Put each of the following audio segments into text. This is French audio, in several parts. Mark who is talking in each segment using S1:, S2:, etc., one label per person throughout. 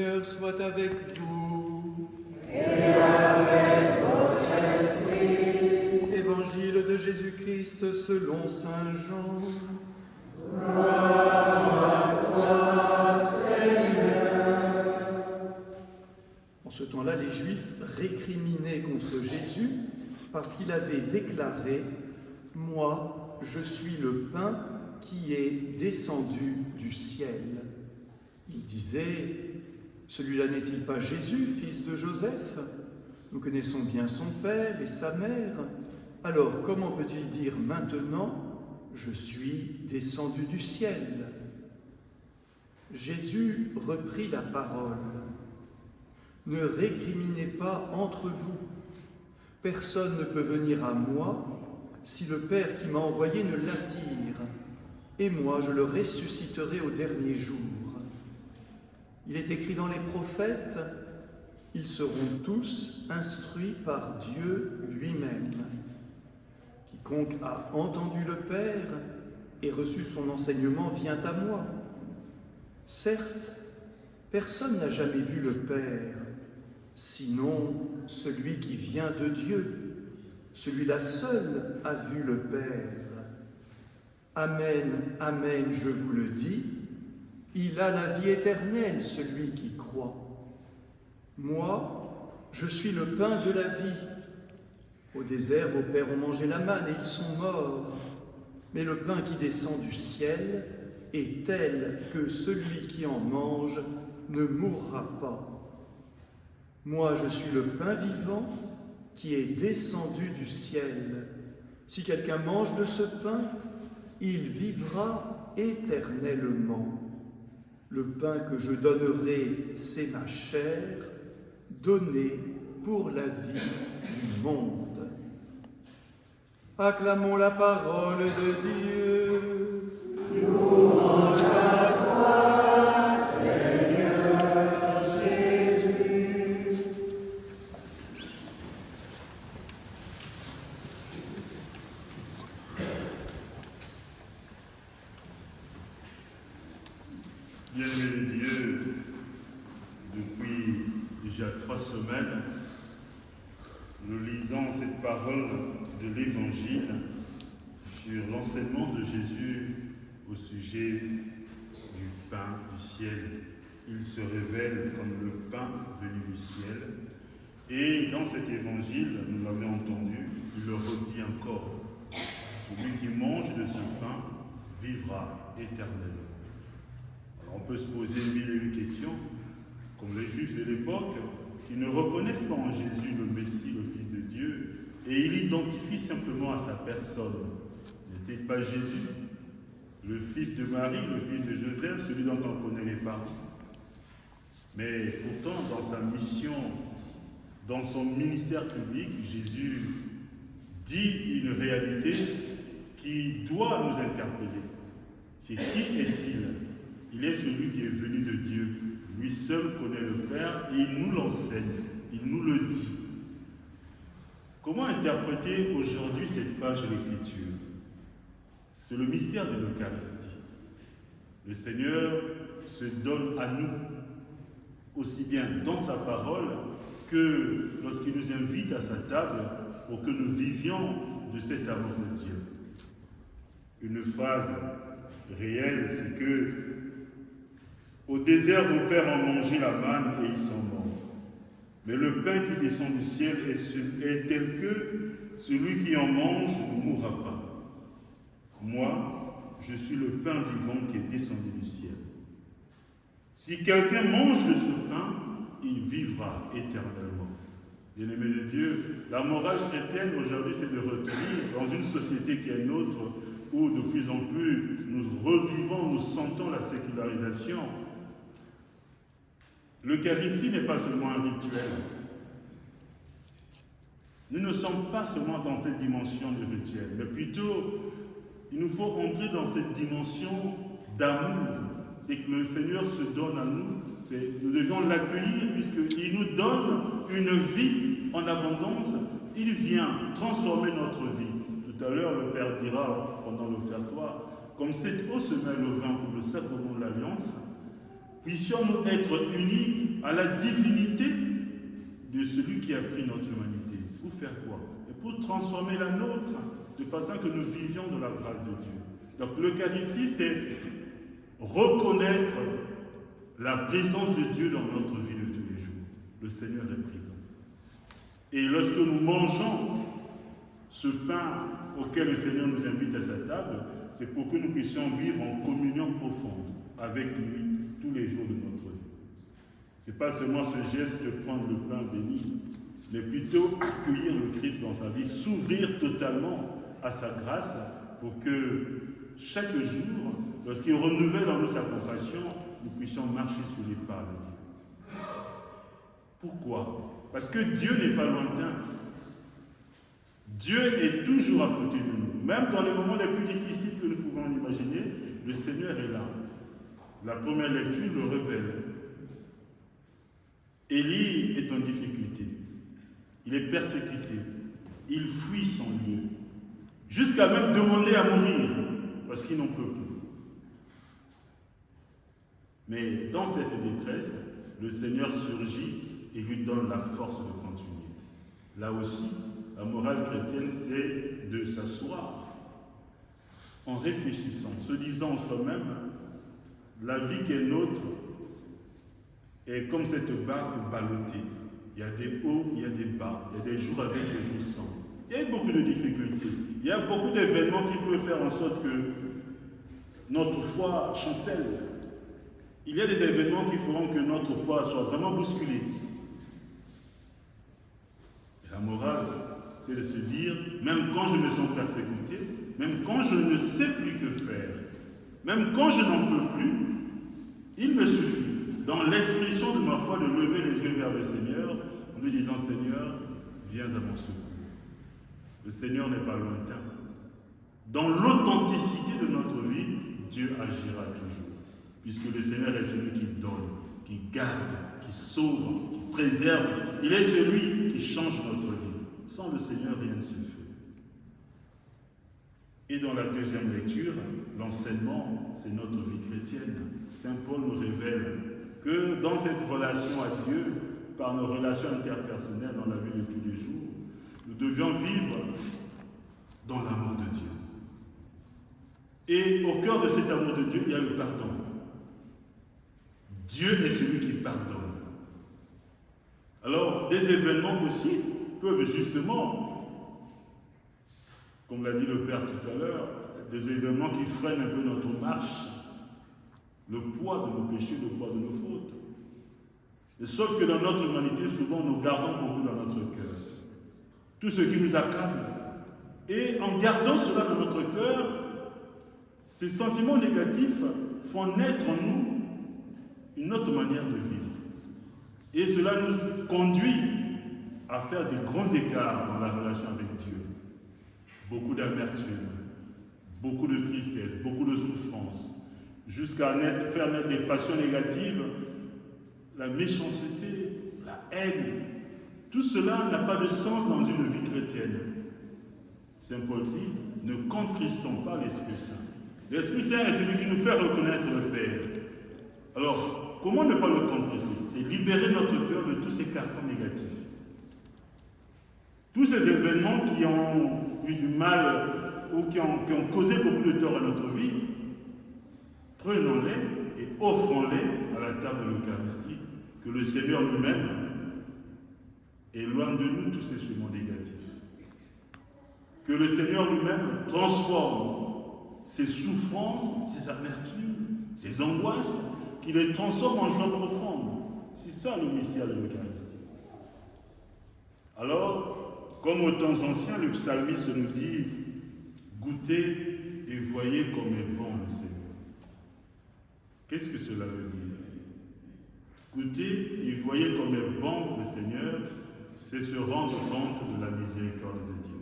S1: Seigneur soit avec vous.
S2: Et avec votre esprit.
S1: Évangile de Jésus-Christ selon saint Jean.
S2: Gloire à toi, Seigneur.
S1: En ce temps-là, les Juifs récriminaient contre Jésus parce qu'il avait déclaré « Moi, je suis le pain qui est descendu du ciel ». Ils disaient « Celui-là n'est-il pas Jésus, fils de Joseph? Nous connaissons bien son père et sa mère. Alors comment peut-il dire maintenant « Je suis descendu du ciel » Jésus reprit la parole. « Ne récriminez pas entre vous. Personne ne peut venir à moi si le Père qui m'a envoyé ne l'attire, et moi je le ressusciterai au dernier jour. Il est écrit dans les prophètes, ils seront tous instruits par Dieu lui-même. Quiconque a entendu le Père et reçu son enseignement vient à moi. Certes, personne n'a jamais vu le Père, sinon celui qui vient de Dieu. Celui-là seul a vu le Père. Amen, amen, je vous le dis, il a la vie éternelle, celui qui croit. Moi, je suis le pain de la vie. Au désert, vos pères ont mangé la manne et ils sont morts. Mais le pain qui descend du ciel est tel que celui qui en mange ne mourra pas. Moi, je suis le pain vivant qui est descendu du ciel. Si quelqu'un mange de ce pain, il vivra éternellement. Le pain que je donnerai, c'est ma chair, donnée pour la vie du monde. Acclamons la parole de Dieu.
S2: Louange à toi, Seigneur Jésus.
S3: Bien-aimé de Dieu, depuis déjà 3 semaines, nous lisons cette parole de l'Évangile sur l'enseignement de Jésus au sujet du pain du ciel. Il se révèle comme le pain venu du ciel. Et dans cet Évangile, nous l'avons entendu, il le redit encore. Celui qui mange de ce pain vivra éternellement. On peut se poser mille et une questions, comme les Juifs de l'époque, qui ne reconnaissent pas en Jésus le Messie, le Fils de Dieu, et ils l'identifient simplement à sa personne. N'est-il pas Jésus, le Fils de Marie, le Fils de Joseph, celui dont on connaît les parents? Mais pourtant, dans sa mission, dans son ministère public, Jésus dit une réalité qui doit nous interpeller. C'est qui est-il? Il est celui qui est venu de Dieu. Lui seul connaît le Père et il nous l'enseigne, il nous le dit. Comment interpréter aujourd'hui cette page de l'Écriture? C'est le mystère de l'Eucharistie. Le Seigneur se donne à nous, aussi bien dans sa parole que lorsqu'il nous invite à sa table pour que nous vivions de cet amour de Dieu. Une phrase réelle, c'est que au désert, vos pères ont mangé la manne et ils sont morts. Mais le pain qui descend du ciel est tel que celui qui en mange ne mourra pas. Moi, je suis le pain vivant qui est descendu du ciel. Si quelqu'un mange de ce pain, il vivra éternellement. Bien-aimés de Dieu, la morale chrétienne aujourd'hui, c'est de retenir dans une société qui est nôtre, où de plus en plus nous revivons, nous sentons la sécularisation. L'Eucharistie n'est pas seulement un rituel. Nous ne sommes pas seulement dans cette dimension de rituel, mais plutôt, il nous faut entrer dans cette dimension d'amour. C'est que le Seigneur se donne à nous, nous devons l'accueillir puisqu'il nous donne une vie en abondance. Il vient transformer notre vie. Tout à l'heure, le Père dira pendant l'offertoire, comme cette eau se mêle au vin pour le sacrement de l'Alliance, puissions-nous être unis à la divinité de celui qui a pris notre humanité. Pour faire quoi? Et pour transformer la nôtre, de façon que nous vivions de la grâce de Dieu. Donc l'Eucharistie, c'est reconnaître la présence de Dieu dans notre vie de tous les jours. Le Seigneur est présent. Et lorsque nous mangeons ce pain auquel le Seigneur nous invite à sa table, c'est pour que nous puissions vivre en communion profonde avec lui tous les jours de notre vie. Ce n'est pas seulement ce geste de prendre le pain béni, mais plutôt accueillir le Christ dans sa vie, s'ouvrir totalement à sa grâce pour que chaque jour, lorsqu'il renouvelle en nous sa compassion, nous puissions marcher sur les pas de Dieu. Pourquoi? Parce que Dieu n'est pas lointain. Dieu est toujours à côté de nous. Même dans les moments les plus difficiles que nous pouvons imaginer, le Seigneur est là. La première lecture le révèle. Élie est en difficulté. Il est persécuté. Il fuit son lieu. Jusqu'à même demander à mourir, parce qu'il n'en peut plus. Mais dans cette détresse, le Seigneur surgit et lui donne la force de continuer. Là aussi, la morale chrétienne, c'est de s'asseoir en réfléchissant, se disant en soi-même, la vie qui est nôtre est comme cette barque ballottée. Il y a des hauts, il y a des bas, il y a des jours avec, des jours sans. Il y a beaucoup de difficultés. Il y a beaucoup d'événements qui peuvent faire en sorte que notre foi chancelle. Il y a des événements qui feront que notre foi soit vraiment bousculée. Et la morale, c'est de se dire, même quand je me sens persécuté, même quand je ne sais plus que faire, même quand je n'en peux plus, il me suffit, dans l'expression de ma foi, de lever les yeux vers le Seigneur, en lui disant, Seigneur, viens à mon secours. Le Seigneur n'est pas lointain. Dans l'authenticité de notre vie, Dieu agira toujours. Puisque le Seigneur est celui qui donne, qui garde, qui sauve, qui préserve. Il est celui qui change notre vie. Sans le Seigneur, rien ne se fait. Et dans la deuxième lecture, l'enseignement, c'est notre vie chrétienne. Saint Paul nous révèle que dans cette relation à Dieu, par nos relations interpersonnelles dans la vie de tous les jours, nous devions vivre dans l'amour de Dieu. Et au cœur de cet amour de Dieu, il y a le pardon. Dieu est celui qui pardonne. Alors, des événements aussi peuvent justement, comme l'a dit le Père tout à l'heure, des événements qui freinent un peu notre marche, le poids de nos péchés, le poids de nos fautes. Et sauf que dans notre humanité, souvent, nous gardons beaucoup dans notre cœur tout ce qui nous accable. Et en gardant cela dans notre cœur, ces sentiments négatifs font naître en nous une autre manière de vivre. Et cela nous conduit à faire des grands écarts dans la relation avec Dieu. Beaucoup d'amertume, beaucoup de tristesse, beaucoup de souffrance, jusqu'à faire naître des passions négatives, la méchanceté, la haine. Tout cela n'a pas de sens dans une vie chrétienne. Saint Paul dit, ne contristons pas l'Esprit Saint. L'Esprit Saint est celui qui nous fait reconnaître le Père. Alors, comment ne pas le contrister? C'est libérer notre cœur de tous ces carcans négatifs. Tous ces événements qui ont eu du mal ou qui ont causé beaucoup de tort à notre vie, prenons-les et offrons-les à la table de l'Eucharistie, que le Seigneur lui-même éloigne de nous tous ces sentiments négatifs. Que le Seigneur lui-même transforme ces souffrances, ces amertumes, ces angoisses, qu'il les transforme en joie profonde. C'est ça le mystère de l'Eucharistie. Alors, comme aux temps anciens, le psalmiste nous dit « Goûtez et voyez comme est bon le Seigneur ». Qu'est-ce que cela veut dire? Goûtez et voyez comme est bon le Seigneur, c'est se rendre compte de la miséricorde de Dieu.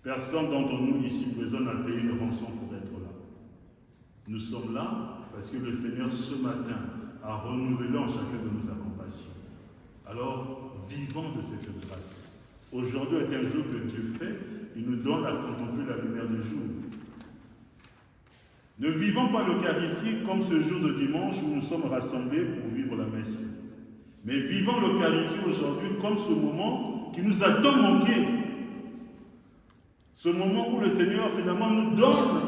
S3: Personne d'entre nous ici présent n'a payé une rançon pour être là. Nous sommes là parce que le Seigneur ce matin a renouvelé en chacun de nous sa compassion. Alors, vivons de cette grâce. Aujourd'hui est un jour que Dieu fait, il nous donne à contempler la lumière du jour. Ne vivons pas l'Eucharistie comme ce jour de dimanche où nous sommes rassemblés pour vivre la messe. Mais vivons l'Eucharistie aujourd'hui comme ce moment qui nous a tant manqué. Ce moment où le Seigneur finalement nous donne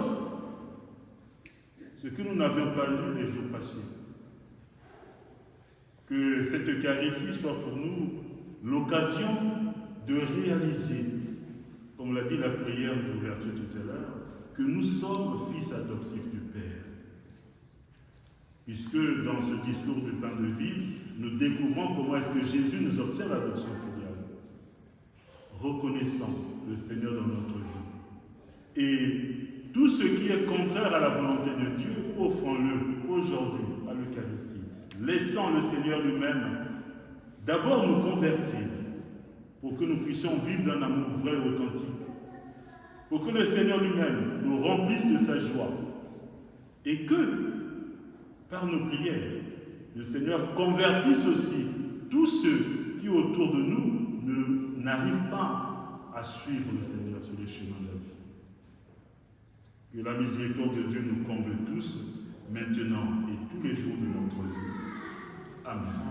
S3: ce que nous n'avions pas eu les jours passés. Que cette Eucharistie soit pour nous l'occasion de réaliser, comme l'a dit la prière d'ouverture tout à l'heure, que nous sommes fils adoptifs du Père. Puisque dans ce discours du pain de vie, nous découvrons comment est-ce que Jésus nous obtient l'adoption filiale. Reconnaissant le Seigneur dans notre vie. Et tout ce qui est contraire à la volonté de Dieu, offrons-le aujourd'hui à l'Eucharistie. Laissons le Seigneur lui-même d'abord nous convertir pour que nous puissions vivre d'un amour vrai et authentique. Pour que le Seigneur lui-même nous remplisse de sa joie. Et que, par nos prières, le Seigneur convertisse aussi tous ceux qui autour de nous n'arrivent pas à suivre le Seigneur sur les chemins de la vie. Que la miséricorde de Dieu nous comble tous, maintenant et tous les jours de notre vie. Amen.